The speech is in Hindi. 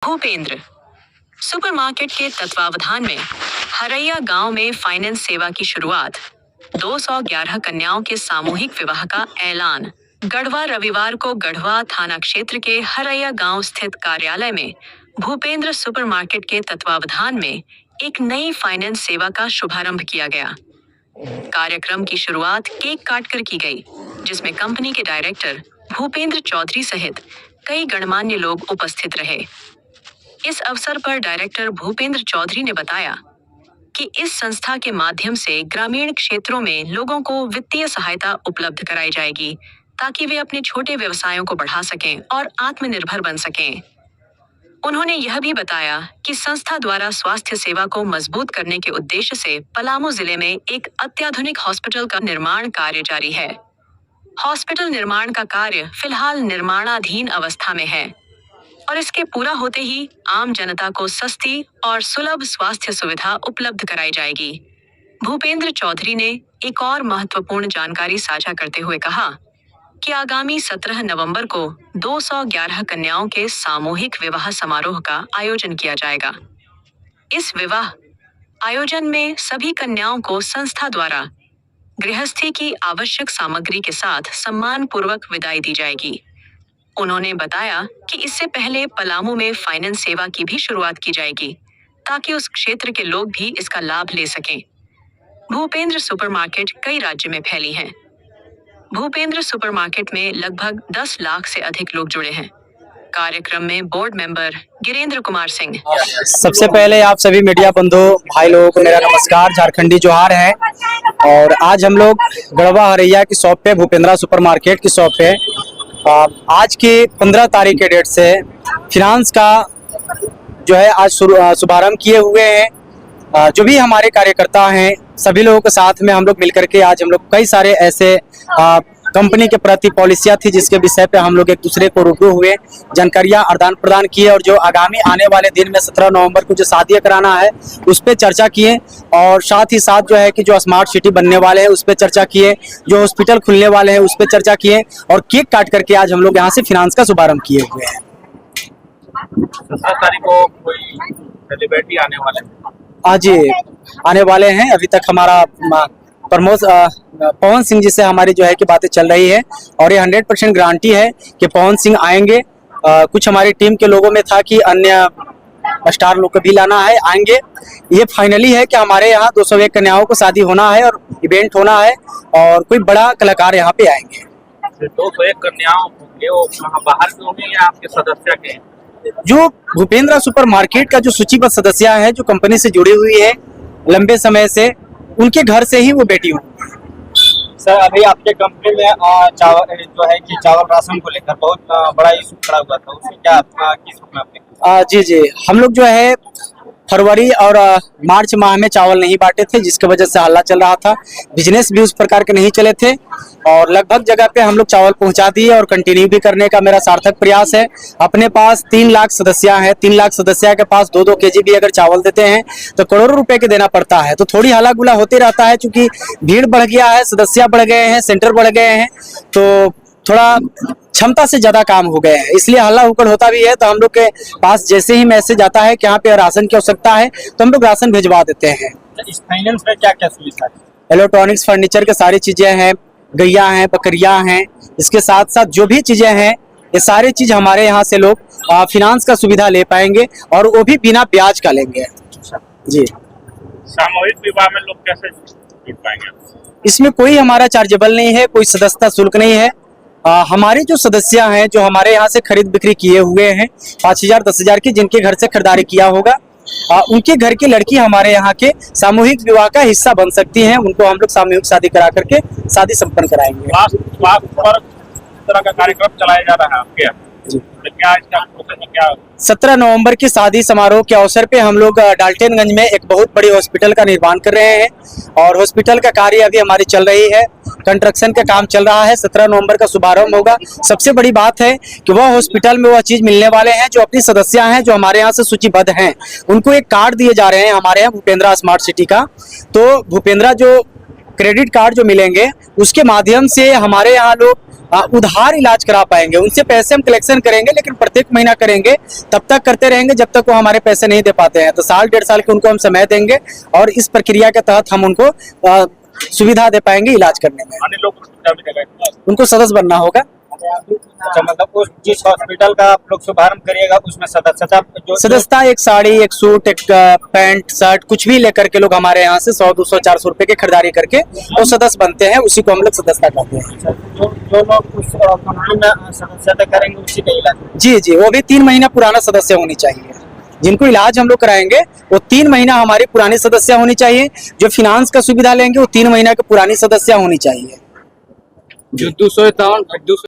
भूपेंद्र सुपरमार्केट के तत्वावधान में हरैया गांव में फाइनेंस सेवा की शुरुआत। 211 कन्याओं के सामूहिक विवाह का ऐलान। गढ़वा रविवार को गढ़वा थाना क्षेत्र के हरैया गांव स्थित कार्यालय में भूपेंद्र सुपरमार्केट के तत्वावधान में एक नई फाइनेंस सेवा का शुभारंभ किया गया। कार्यक्रम की शुरुआत केक काटकर की गई, जिसमें कंपनी के डायरेक्टर भूपेंद्र चौधरी सहित कई गणमान्य लोग उपस्थित रहे। इस अवसर पर डायरेक्टर भूपेंद्र चौधरी ने बताया कि इस संस्था के माध्यम से ग्रामीण क्षेत्रों में लोगों को वित्तीय सहायता उपलब्ध कराई जाएगी, ताकि वे अपने छोटे व्यवसायों को बढ़ा सकें और आत्मनिर्भर बन सकें। उन्होंने यह भी बताया कि संस्था द्वारा स्वास्थ्य सेवा को मजबूत करने के उद्देश्य से पलामू जिले में एक अत्याधुनिक हॉस्पिटल का निर्माण कार्य जारी है। हॉस्पिटल निर्माण का कार्य फिलहाल निर्माणाधीन अवस्था में है और इसके पूरा होते ही आम जनता को सस्ती और सुलभ स्वास्थ्य सुविधा उपलब्ध कराई जाएगी। भूपेंद्र चौधरी ने एक और महत्वपूर्ण जानकारी साझा करते हुए कहा कि आगामी 17 नवंबर को 211 कन्याओं के सामूहिक विवाह समारोह का आयोजन किया जाएगा। इस विवाह आयोजन में सभी कन्याओं को संस्था द्वारा गृहस्थी की आवश्यक सामग्री के साथ सम्मान पूर्वक विदाई दी जाएगी। उन्होंने बताया कि इससे पहले पलामू में फाइनेंस सेवा की भी शुरुआत की जाएगी, ताकि उस क्षेत्र के लोग भी इसका लाभ ले सकें। भूपेंद्र सुपरमार्केट कई राज्य में फैली हैं। भूपेंद्र सुपरमार्केट में लगभग 10 लाख से अधिक लोग जुड़े हैं। कार्यक्रम में बोर्ड मेंबर गिरेंद्र कुमार सिंह। सबसे पहले आप सभी मीडिया बंधु भाई लोगों को मेरा नमस्कार, झारखंडी जोहार है। और आज हम लोग गढ़वा हरैया की शॉप पे, भूपेंद्र सुपरमार्केट की शॉप पे आज की 15 तारीख के डेट से फिनांस का जो है आज शुभारंभ किए हुए हैं। जो भी हमारे कार्यकर्ता हैं सभी लोगों के साथ में हम लोग मिलकर के आज हम लोग कई सारे ऐसे कंपनी के प्रति पॉलिसियां थी जिसके विषय पे हम लोग एक दूसरे को रूबरू हुए, जानकारियां आदान प्रदान किए और जो आगामी आने वाले दिन में 17 नवंबर को जो शादी कराना है उस पर चर्चा किए और साथ ही साथ जो है कि जो स्मार्ट सिटी बनने वाले हैं उस पर चर्चा किए, जो हॉस्पिटल खुलने वाले हैं उस पर चर्चा किए और केक काट करके आज हम लोग यहाँ से फिनांस का शुभारंभ किए हुए हैं। 17 तारीख को कोई सेलिब्रिटी आने वाले हैं? आज आने वाले हैं। अभी तक हमारा प्रमोद पवन सिंह जी से हमारी जो है कि बातें चल रही है और ये 100% गारंटी है कि पवन सिंह आएंगे। कुछ हमारी टीम के लोगों में था कि अन्य स्टार लोग को भी लाना है, आएंगे। ये फाइनली है कि हमारे यहाँ 201 कन्याओं को शादी होना है और इवेंट होना है और कोई बड़ा कलाकार यहाँ पे आएंगे। 201 कन्याओं होंगे, वो बाहर के होंगे या आपके सदस्य के? जो भूपेंद्र सुपरमार्केट का जो सूचीबद्ध सदस्य है, जो कंपनी से जुड़ी हुई है लंबे समय से, उनके घर से ही वो बेटी हूँ। सर, अभी आपके कंपनी में चावल जो है कि चावल राशन को लेकर बहुत बड़ा इशू खड़ा हुआ था, उसमें क्या किस रूप में आपने? जी, हम लोग जो है फरवरी और मार्च माह में चावल नहीं बांटे थे, जिसकी वजह से हल्ला चल रहा था। बिजनेस भी उस प्रकार के नहीं चले थे और लगभग जगह पे हम लोग चावल पहुंचा दिए और कंटिन्यू भी करने का मेरा सार्थक प्रयास है। अपने पास 3 लाख सदस्य हैं, 3 लाख सदस्य के पास 2-2 केजी भी अगर चावल देते हैं तो करोड़ों रुपए के देना पड़ता है। तो थोड़ी हल्ला गुला होते रहता है, चूंकि भीड़ बढ़ गया है, सदस्य बढ़ गए हैं, सेंटर बढ़ गए हैं, तो थोड़ा क्षमता से ज्यादा काम हो गए हैं, इसलिए हल्ला हुक्कड़ होता भी है। तो हम लोग के पास जैसे ही मैसेज आता है कि यहाँ पे राशन की आवश्यकता है तो हम लोग राशन भिजवा देते हैं। इस फाइनेंस में क्या क्या सुविधा है? इलेक्ट्रॉनिक्स, फर्नीचर के सारी चीजें हैं, गैया हैं, बकरियां हैं, इसके साथ साथ जो भी चीजें हैं ये सारी चीज हमारे यहाँ से लोग फिनांस का सुविधा ले पाएंगे और वो भी बिना ब्याज का लेंगे। जी। सामूहिक विवाह में लोग कैसे जुड़ पाएंगे? इसमें कोई हमारा चार्जेबल नहीं है, कोई सदस्यता शुल्क नहीं है। हमारे जो सदस्य हैं जो हमारे यहाँ से खरीद बिक्री किए हुए हैं 5,000 10,000 की, जिनके घर से खरीदारी किया होगा, उनके घर की लड़की हमारे यहाँ के सामूहिक विवाह का हिस्सा बन सकती हैं। उनको हम लोग सामूहिक शादी करा करके शादी संपन्न कराएंगे। पर तरह का कार्यक्रम चलाया जा रहा है आपके यहाँ, तो क्या इसका प्रोसेस में क्या? 17 नवंबर की शादी समारोह के अवसर पे हम लोग डाल्टनगंज में एक बहुत बड़ी हॉस्पिटल का निर्माण कर रहे हैं और हॉस्पिटल का कार्य अभी हमारी चल रही है, कंस्ट्रक्शन का काम चल रहा है। 17 नवंबर का शुभारंभ होगा। सबसे बड़ी बात है कि वह हॉस्पिटल में वह चीज मिलने वाले हैं जो अपनी सदस्य हैं, जो हमारे यहाँ से सूचीबद्ध हैं, उनको एक कार्ड दिए जा रहे हैं हमारे यहाँ भूपेंद्र स्मार्ट सिटी का। तो भूपेंद्र जो क्रेडिट कार्ड जो मिलेंगे उसके माध्यम से हमारे यहाँ लोग उधार इलाज करा पाएंगे। उनसे पैसे हम कलेक्शन करेंगे, लेकिन प्रत्येक महीना करेंगे, तब तक करते रहेंगे जब तक वो हमारे पैसे नहीं दे पाते हैं। तो साल 1.5 साल के उनको हम समय देंगे और इस प्रक्रिया के तहत हम उनको सुविधा दे पाएंगे इलाज करने में। अन्य लोग को सुविधा भी देगा। उनको सदस्य बनना होगा। अच्छा, मतलब उस जिस हॉस्पिटल का आप लोग शुभारंभ करिएगा उसमें सदस्यता सदस्यता एक साड़ी, एक सूट, एक पैंट शर्ट कुछ भी लेकर के लोग हमारे यहाँ से 100, 200, 400 रुपए की खरीदारी करके वो सदस्य बनते हैं। उसी को हम लोग सदस्यता कहते हैं। जो लोग उस कंपनी में सदस्यता करेंगे उसी का इलाज। जी, वो भी 3 महीना पुराना सदस्य होनी चाहिए। जिनको इलाज हम लोग कराएंगे वो 3 महीना हमारी पुरानी सदस्य होनी चाहिए। जो फिनांस का सुविधा लेंगे वो 3 महीना की पुरानी सदस्य होनी चाहिए। जो 257